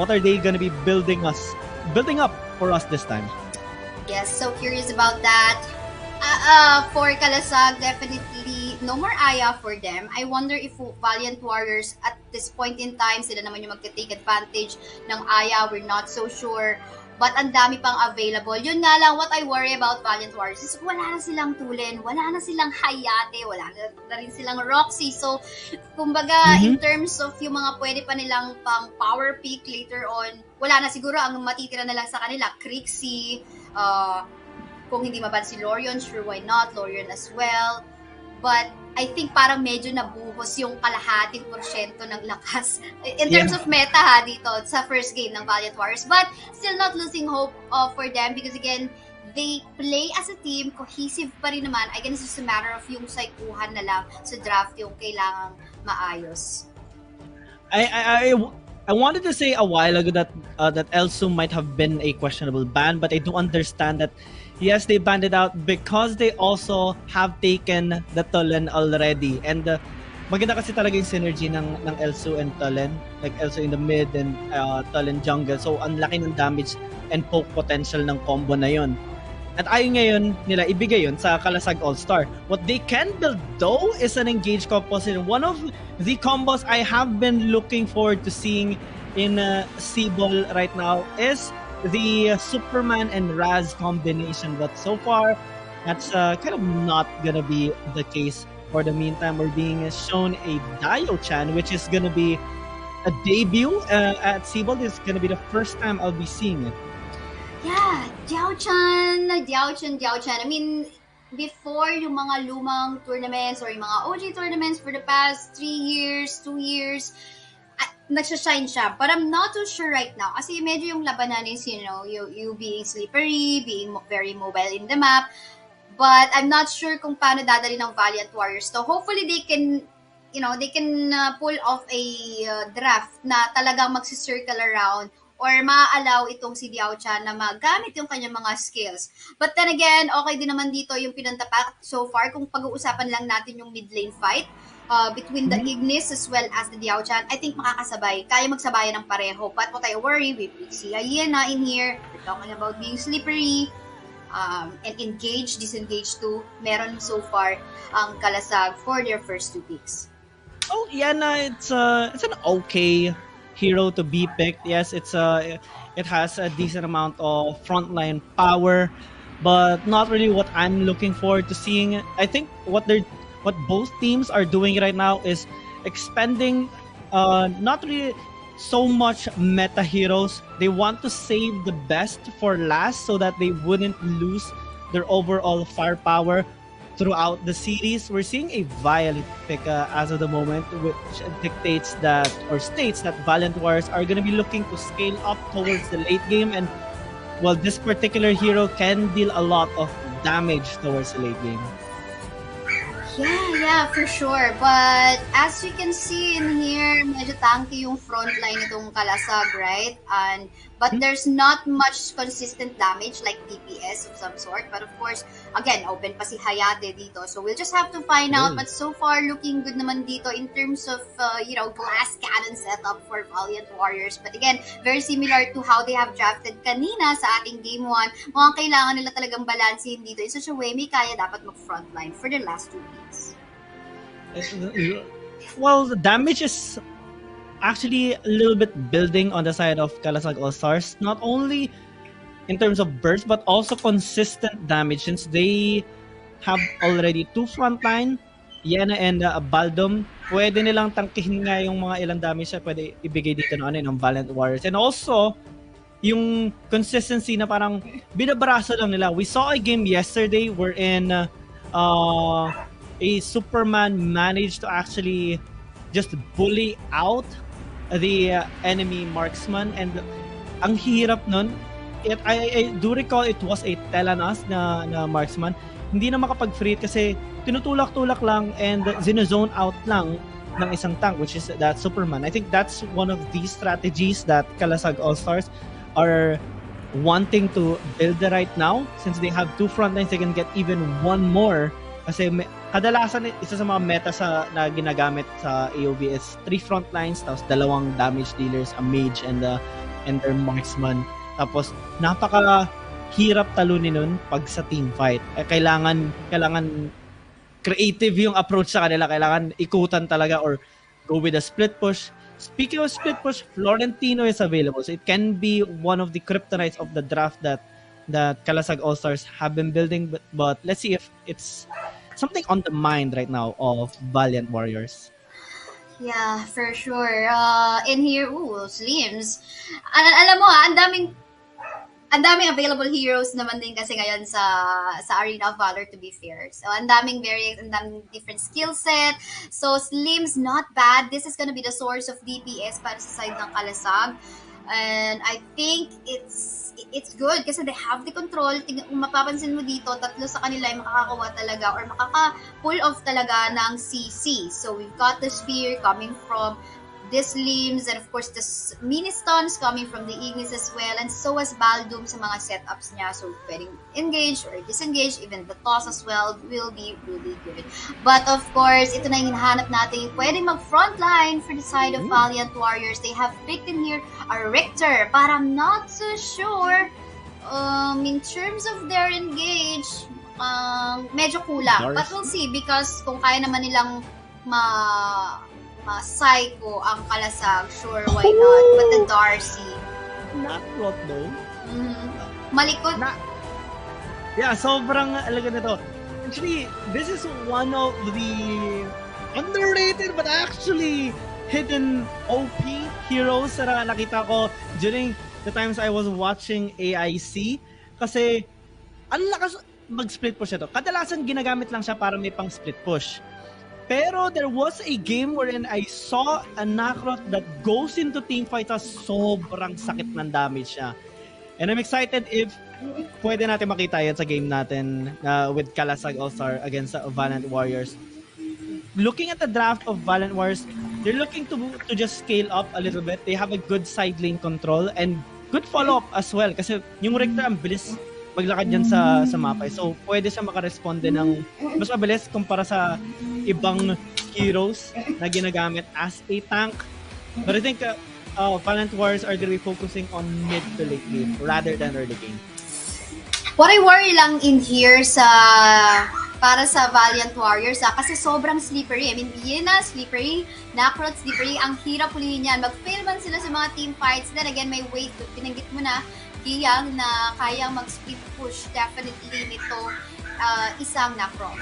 What are they gonna be building up for us this time? Yes, so curious about that. For Kalasag, definitely no more Aya for them. I wonder if Valiant Warriors at this point in time, sila naman yung magta-take advantage ng Aya. We're not so sure. But ang dami pang available. Yun nga lang, what I worry about Valiant Warriors is wala na silang Tulin, wala na silang Hayate, wala na rin silang Roxy. So, kumbaga, in terms of yung mga pwede pa nilang pang power pick later on, wala na siguro. Ang matitira na lang sa kanila, Crixie, kung hindi maban si Lorion, sure, why not? Lorion as well. But I think parang medyo nabuhos yung kalahating porsyento ng lakas in terms of meta ha dito sa first game ng Valiant Warriors. But still not losing hope for them because again, they play as a team, cohesive pa rin naman. I guess it's just a matter of yung saikuhan na lang sa draft yung kailangang maayos. I wanted to say a while ago that that Elsu might have been a questionable ban, but I do understand that yes, they banned it out because they also have taken the Tulin already. And maganda kasi talaga yung synergy ng Elsu and Tulin. Like Elsu in the mid and Tulin jungle. So ang laki ng damage and poke potential ng combo na yun. At ayaw ngayon nila ibigay yun sa Kalasag All-Star. What they can build though is an engaged composition. One of the combos I have been looking forward to seeing in SIBOL right now is the Superman and Raz combination, but so far that's kind of not gonna be the case. For the meantime, we're being shown a Dio-chan, which is gonna be a debut at SIBOL. This is gonna be the first time I'll be seeing it. Yeah, Diao-chan. I mean, before yung mga lumang tournaments or yung mga OG tournaments for the past 3 years, 2 years, nagsashine siya. But I'm not too sure right now. Kasi medyo yung labanan is, you being slippery, being very mobile in the map. But I'm not sure kung paano dadali ng Valiant Warriors. So hopefully they can, pull off a draft na talagang magsisircle around or ma-allow itong si Diao-chan na magamit yung kanyang mga skills. But then again, okay din naman dito yung pinantapak so far kung pag-uusapan lang natin yung mid lane fight. Between the Ignis as well as the Diao-chan, I think makakasabay. Kaya magsabayan ng pareho. But what I worry, we see Hyena in here. We're talking about being slippery and engaged, disengaged too. Meron so far ang Kalasag for their first 2 picks. Oh, Hyena, it's an okay hero to be picked. Yes, it has a decent amount of frontline power, but not really what I'm looking forward to seeing. I think what both teams are doing right now is expending not really so much meta heroes. They want to save the best for last so that they wouldn't lose their overall firepower throughout the series. We're seeing a Violet pick as of the moment, which dictates that or states that Valiant Warriors are going to be looking to scale up towards the late game, and well, this particular hero can deal a lot of damage towards the late game. Yeah, for sure. But as you can see in here, medyo tanky yung front line itong Kalasag, right? But there's not much consistent damage like DPS of some sort. But of course, again, open pa si Hayate dito. So we'll just have to find out. But so far, looking good naman dito in terms of, glass cannon setup for Valiant Warriors. But again, very similar to how they have drafted kanina sa ating Game 1. Mukhang kailangan nila talagang balansehin dito in such a way may kaya dapat mag-frontline for the last 2 weeks. Well, the damage is actually a little bit building on the side of Kalasag All-Stars, not only in terms of burst but also consistent damage, since they have already 2 frontline, Yena and Baldom. Pwede nilang tangkihin nga yung mga ilang damage na pwede ibigay dito ng Valiant Warriors. And also yung consistency na parang binabraso lang nila. We saw a game yesterday wherein a Superman managed to actually just bully out the enemy marksman, and ang hirap nun. I do recall it was a Telanas na marksman. Hindi na makapag-free kasi tinutulak-tulak lang and zinozone out lang ng isang tank, which is that Superman. I think that's one of the strategies that Kalasag All-Stars are wanting to build right now. Since they have 2 frontlines, they can get even 1 more. Kasi kadalasan isa sa mga meta na ginagamit sa AoV is 3 frontlines tapos 2 damage dealers, a mage and and their marksman. Tapos, napaka-hirap talunin nun pag sa team fight. Kailangan creative yung approach sa kanila. Kailangan ikutan talaga or go with a split push. Speaking of split push, Florentino is available. So it can be one of the kryptonites of the draft that Kalasag Allstars have been building. But let's see if it's something on the mind right now of Valiant Warriors. Yeah, for sure. In here, Slims. Alam mo ang daming available heroes naman din kasi ngayon sa Arena of Valor, to be fair. So, ang daming variants, ang daming different skill set. So, Slims, not bad. This is gonna be the source of DPS para sa side ng Kalasag. And I think it's good kasi they have the control. Kung mapapansin mo dito, tatlo sa kanila ay makakakuha talaga or makaka-pull off talaga ng CC. So, we've got the spear coming from this limbs, and of course the mini stuns coming from the Ignis as well, and so as Baldum sa mga setups niya. So pwedeng engage or disengage, even the toss as well will be really good. But of course, ito na yung hinahanap natin, pwedeng mag-frontline for the side of Valiant Warriors. They have picked in here a Richter, but I'm not so sure in terms of their engage, medyo kulang. But we'll see, because kung kaya naman nilang psycho ang Kalasag, sure, why not? But the Darcy, not rot though. Malikot. Yeah, sobrang alaga nito. Actually, this is one of the underrated but actually hidden OP heroes na nakita ko during the times I was watching AIC. Kasi ang lakas mag-split push ito. Kadalasan ginagamit lang siya para may pang split push. Pero there was a game wherein I saw a Nakrot that goes into teamfight at sobrang sakit ng damage siya. And I'm excited if pwede natin makita yan sa game natin with Kalasag All-Star against Valiant Warriors. Looking at the draft of Valiant Warriors, they're looking to just scale up a little bit. They have a good side lane control and good follow-up as well. Kasi yung Richter ang bilis maglakad dyan sa mapa. So, pwede siya makaresponde ng mas mabilis kumpara sa ibang heroes na ginagamit as a tank. But I think Valiant Warriors are going to be focusing on mid to late game rather than early game. What I worry lang in here para sa Valiant Warriors kasi sobrang slippery. I mean, Vienna, slippery, Nakrot, slippery. Ang hirap hulihin yan. Mag-fail man sila sa mga team fights. Then again, may weight. Pinanggit mo na, Kiyang na kayang mag-split push definitely nito isang Nakrot.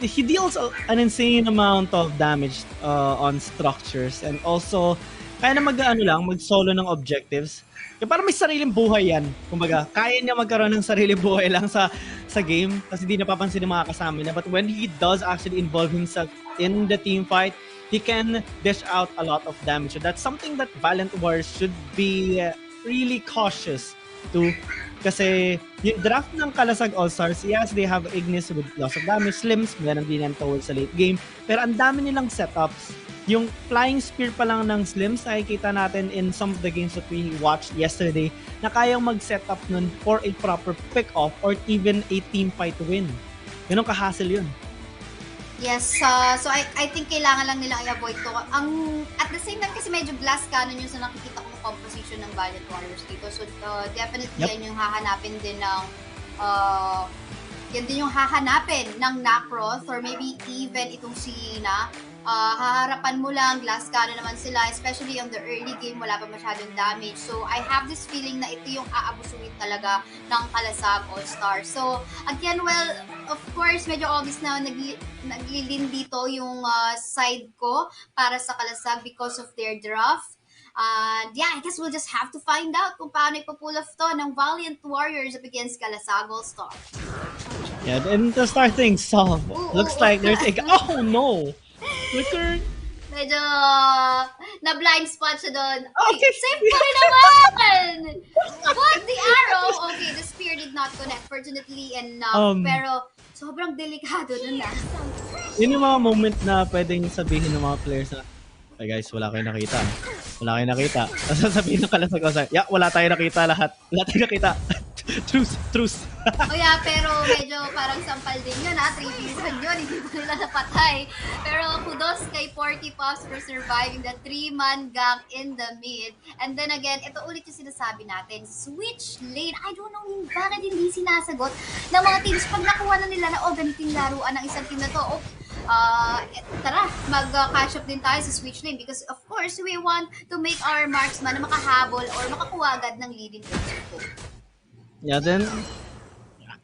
He deals an insane amount of damage on structures, and also kaya na mag-solo ng objectives. Kaya parang may sariling buhay yan. Kumbaga, kaya niya magkaroon ng sariling buhay lang sa game kasi di napapansin ng mga kasama niya. But when he does actually involve himself in the team fight, he can dish out a lot of damage. So that's something that Valiant Warriors should be really cautious to. Kasi yung draft ng Kalasag All-Stars, yes, they have Ignis with loss of damage, Slims, meron din yan towards sa late game. Pero ang dami nilang setups. Yung Flying Spear pa lang ng Slims, nakikita natin in some of the games that we watched yesterday, na kayang mag-setup nun for a proper pick-off or even a team fight win. Ganun ka-hassle yun. Yes, so I think kailangan lang nilang i-avoid to. At the same time kasi medyo glass cannon yung sa nakikita kong composition ng Valiant Warriors dito. So definitely yan yung hahanapin din ng yan din yung hahanapin ng Nakroth or maybe even itong si Ina. Haharapan mo lang, glass cannon naman sila, especially on the early game, wala pa masyadong damage. So, I have this feeling na ito yung aabusuin talaga ng Kalasag All-Star. So, again, well, of course, medyo obvious na naglilin dito yung side ko para sa Kalasag because of their draft. And yeah, I guess we'll just have to find out kung paano ipapull off to ng Valiant Warriors up against Kalasag All-Star. Yeah, and to start things off, looks like there's a... Oh no! Flicker. Medyo na-blind spot siya doon. Okay. Safe pa rin naman! But the arrow, okay, the spear did not connect, fortunately enough. Pero sobrang delikado nun na. Yun yung mga moment na pwedeng sabihin ng mga players na, hey guys, wala kayong nakita. Wala kayong nakita. Tapos sasabihin ng Kalasag, yeah, wala tayong nakita lahat. Wala tayong nakita. Truce. Oh yeah, pero medyo parang sampal din yun 3v1 yun, hindi pa nila napatay. Pero kudos kay Porky Pops for surviving the 3-man gang in the mid. And then again, ito ulit yung sinasabi natin, switch lane. I don't know bakit hindi sinasagot ng mga teams pag nakuha na nila na ganito yung laruan ng isang team na to. Tara, mag-catch up din tayo sa switch lane because of course, we want to make our marksman na makahabol or makakuha agad ng leading position. Yeah, then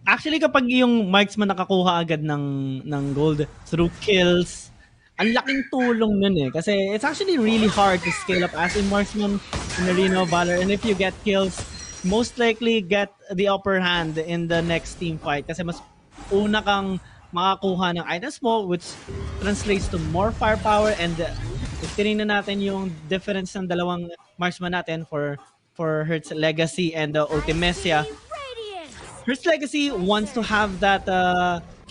actually kapag yung marksman nakakuha agad ng gold through kills, ang laking tulong nun eh. Kasi it's actually really hard to scale up as a marksman in ArenaofValor. And if you get kills, most likely get the upper hand in the next team fight. Kasi mas una kang makakuha ng items mo, which translates to more firepower. And if tinignan natin yung difference ng dalawang marksman natin for Hertz Legacy and Ultimecia, Hertz Legacy wants to have that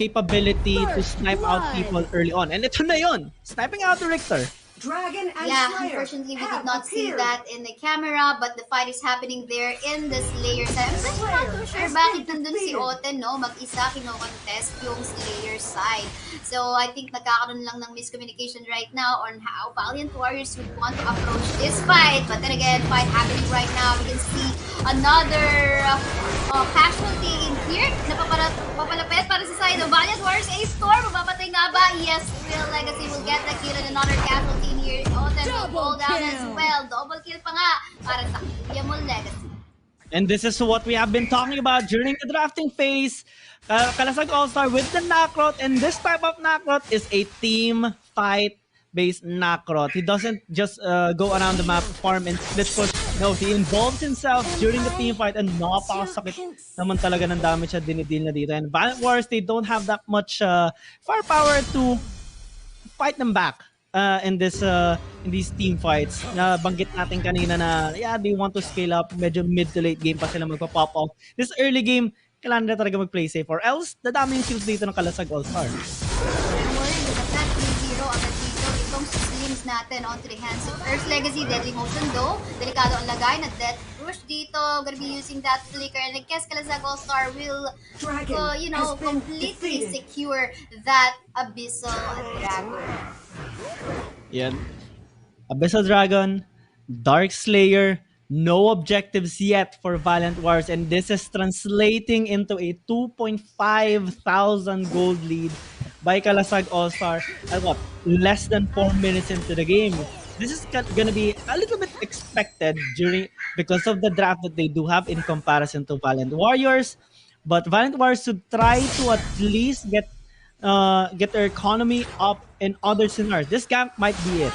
capability to snipe out people early on. And ito na yun! Sniping out the Richter. Dragon and Yeah, Slayer unfortunately we did not see that in the camera, but the fight is happening there in the Slayer side. I'm just not too sure bakit nandun si Oten, no? Mag-isa kino-contest yung Slayer side. So I think nagkakaroon lang ng miscommunication right now on how Valiant Warriors would want to approach this fight. But then again, fight happening right now. We can see another casualty in here na papalapit para sa side of Valiant Warriors. A-Storm, mapapatay nga ba? Yes, Real Legacy will get the kill and another casualty in here. Oten will fall down as well. Double kill pa nga para sa Yamul Legacy. And this is what we have been talking about during the drafting phase. Kalasag All-Star with the knockout, and this type of knockout is a team fight based knockout. He doesn't just go around the map, farm and split push. No, he involves himself during the team fight, and napakasakit naman talaga ng damage na dinidil na dito. And Valiant Warriors, they don't have that much firepower to fight them back in these team fights. Na banggit natin kanina na they want to scale up, medyo mid to late game pa sila magpa-pop off. This early game, kailangan na talaga mag-play safe, or else dadami yung kills dito ng Kalasag All-Star. Natin onto the hands of Earth Legacy. Deadly motion though. Delikado ang lagay na death rush dito. Gonna be using that flicker, and I guess Kalasag All-Star will completely secure that Abyssal Dragon. Yeah. Abyssal Dragon, Dark Slayer, no objectives yet for Valiant Warriors, and this is translating into a 2,500 gold lead by Kalasag All-Star at less than 4 minutes into the game. This is gonna be a little bit expected because of the draft that they do have in comparison to Valiant Warriors, but Valiant Warriors should try to at least get their economy up in other scenarios. This camp might be it.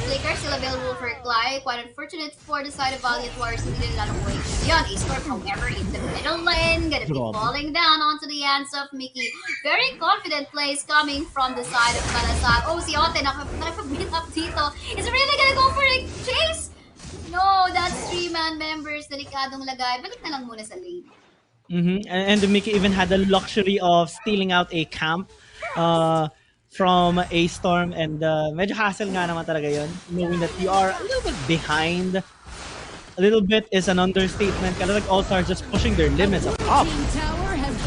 Flicker still available for Clyde. Quite unfortunate for the side of Valiant Warriors. Hindi nila nakuha yun. A-Storm, however, in the middle lane, gonna be falling down onto the hands of Mickey. Very confident plays coming from the side of Kalasag. Oh, si Ote, nakapag-beat up dito. Is it really gonna go for a chase? No, that's 3-man members. Delikadong lagay. Balik na lang muna sa lane. And Mickey even had the luxury of stealing out a camp from A-Storm, and medyo hassle nga naman talaga yun, knowing that you are a little bit behind. A little bit is an understatement. Kalasag All-Star just pushing their limits up.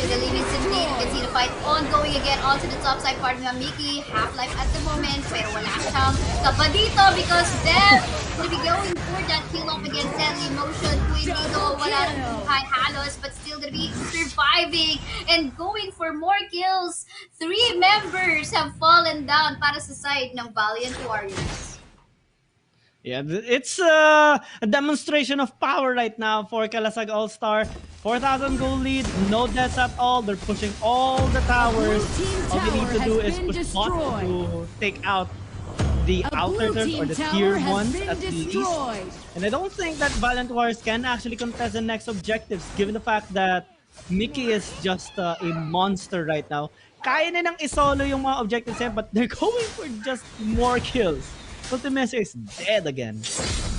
The limits indeed. You can see the fight ongoing again onto the top side part ng Mickey. Half-life at the moment, pero wala siyang kaba dito because Dev will be going for that kill off against Deadly Motion. Queen dito, wala nang buhay halos, but still gonna be surviving and going for more kills. 3 members have fallen down para sa side ng Valiant Warriors. Yeah, it's a demonstration of power right now for Kalasag All-Star. 4,000 gold lead, no deaths at all. They're pushing all the towers. All they need to do is push bot to take out the outer turret or the tier 1s at least. And I don't think that Valiant Warriors can actually contest the next objectives, given the fact that Mickey is just a monster right now. Kaya na nang isolo yung mga objectives but they're going for just more kills. Ultimecia is dead again.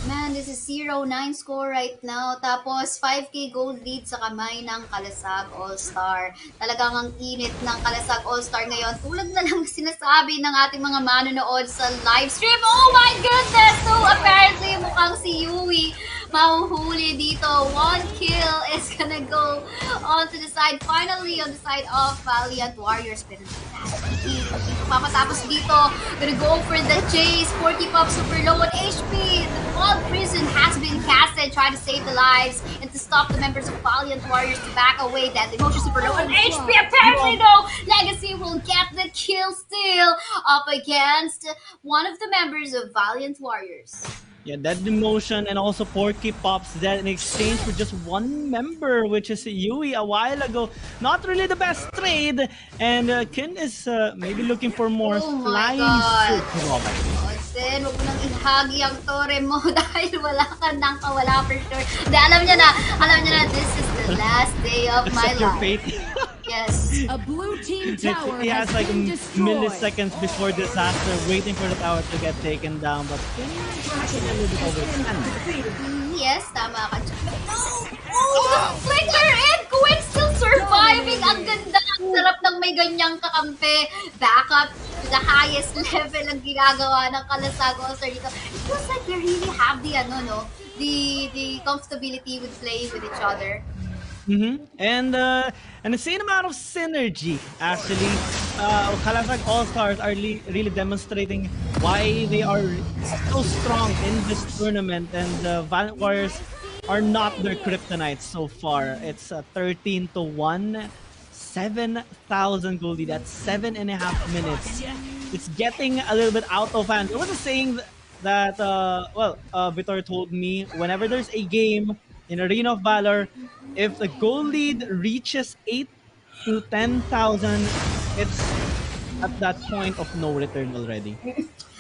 Man, this is 0-9 score right now. Tapos 5k gold lead sa kamay ng Kalasag All-Star. Talagang ang init ng Kalasag All-Star ngayon. Tulad na lang sinasabi ng ating mga manonood sa live stream. Oh my goodness! So apparently mukhang si Yui mahuhuli dito. 1 kill is gonna go on to the side, finally on the side of Valiant Warriors. Pero papatapos dito, gonna go for the chase. Porky Pop super low on HP. The Fog Prison has been casted, trying to save the lives and to stop the members of Valiant Warriors to back away. Deadly Motion super low on HP. Apparently though, Legacy will get the kill still up against one of the members of Valiant Warriors. Yeah, that demotion and also Porky Pops that in exchange for just one member, which is Yui a while ago. Not really the best trade, and Kin is maybe looking for more flying suit. Then, huwag mo nang ihagi ang tore mo dahil wala ka nang kawala for sure. Alam niya na, this is the last day of my life. Yes. A blue team tower he has like destroyed. milliseconds before disaster, waiting for the tower to get taken down, but Kin is tracking a little bit over. Yes, tama ka. Oh, flicker and Gwen still surviving. Ang ganda, ang sarap ng may ganyang kakampi. Backup to the highest level ang ginagawa ng Kalasag Allstars dito. It feels like they really have the the comfortability with playing with each other. And an insane amount of synergy, actually. Kalasag All-Stars are really demonstrating why they are so strong in this tournament, and the Valiant Warriors are not their kryptonite so far. It's 13-1, 7,000 gold lead. That's 7.5 minutes. It's getting a little bit out of hand. There was a saying that, Vitor told me, whenever there's a game in Arena of Valor, if the goal lead reaches 8 to 10,000, it's at that point of no return already.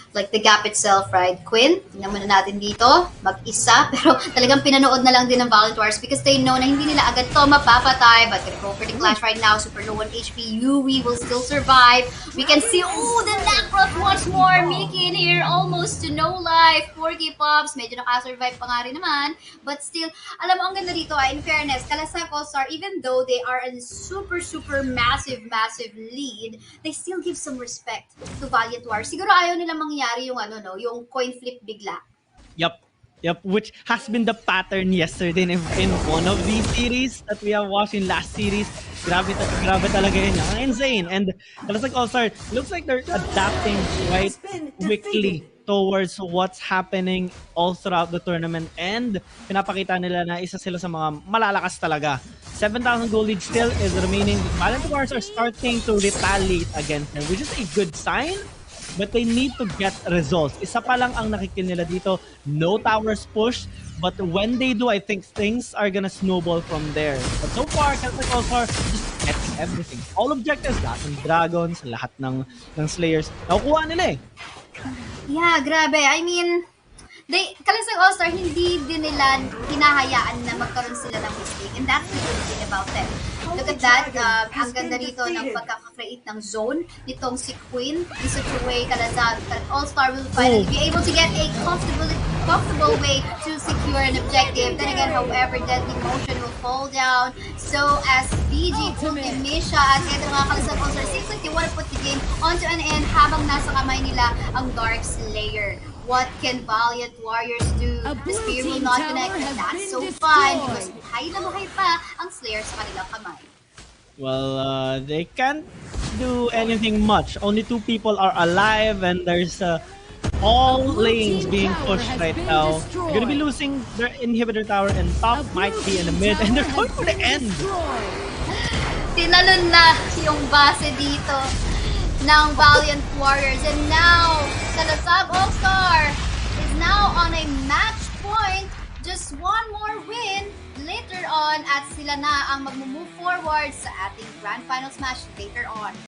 Like the gap itself, right? Quinn, tingnan muna natin dito, mag-isa, pero talagang pinanood na lang din ng Valiant Warriors because they know na hindi nila agad to mapapatay, but gonna go for the clash right now. Super low on HP, Yui will still survive. We can see, the Nacross once more, making here almost to no life. Porky Pops, medyo nakasurvive pa nga rin naman, but still, alam mo, ang ganda dito, in fairness, Kalasag All-Star, even though they are a super massive lead, they still give some respect to Valiant Warriors. Siguro ayaw nila mangyari yung coin flip bigla. Yep, which has been the pattern yesterday in one of these series that we have watched in last series. Grabe talaga yun. Insane. And Kalasag All-Star, looks like they're adapting quite quickly towards what's happening all throughout the tournament, and pinapakita nila na isa sila sa mga malalakas talaga. 7,000 gold lead still is remaining. Valiant Warriors are starting to retaliate against them, which is a good sign. But they need to get results. Isa pa lang ang nakikill nila dito. No towers push. But when they do, I think things are gonna snowball from there. But so far, Kalasag All-Star just getting everything. All objectives, lahat ng dragons, lahat ng slayers. Nakukuha nila eh. Yeah, grabe. I mean, Kalasag All-Star, hindi din nila hinahayaan na magkaroon sila ng mistake. And that's the good thing about them. Look at that. Ang ganda rito ng pagkaka-create ng zone nitong si Queen. In such a way, Kalasag All-Star will finally be able to get a comfortable way to secure an objective. Then again, however, Deadly Motion will fall down. So, as BG Ultimisha at kaya mga Kalasag All-Star, seems like they want to put the game onto an end habang nasa kamay nila ang Dark Slayer. What can Valiant Warriors do? The spear will not connect, and that's so fun because buhay na buhay pa ang Slayer sa kanilang kamay. Well, they can't do anything much. Only 2 people are alive, and there's all lanes being pushed right now. They're gonna be losing their inhibitor tower, and top might be in the mid, and they're going for the end. Tinalon na yung base dito ng Valiant Warriors, and now Kalasag All-Star is now on a match point. Just one more win later on at sila na ang mag-move forward sa ating Grand Finals match later on.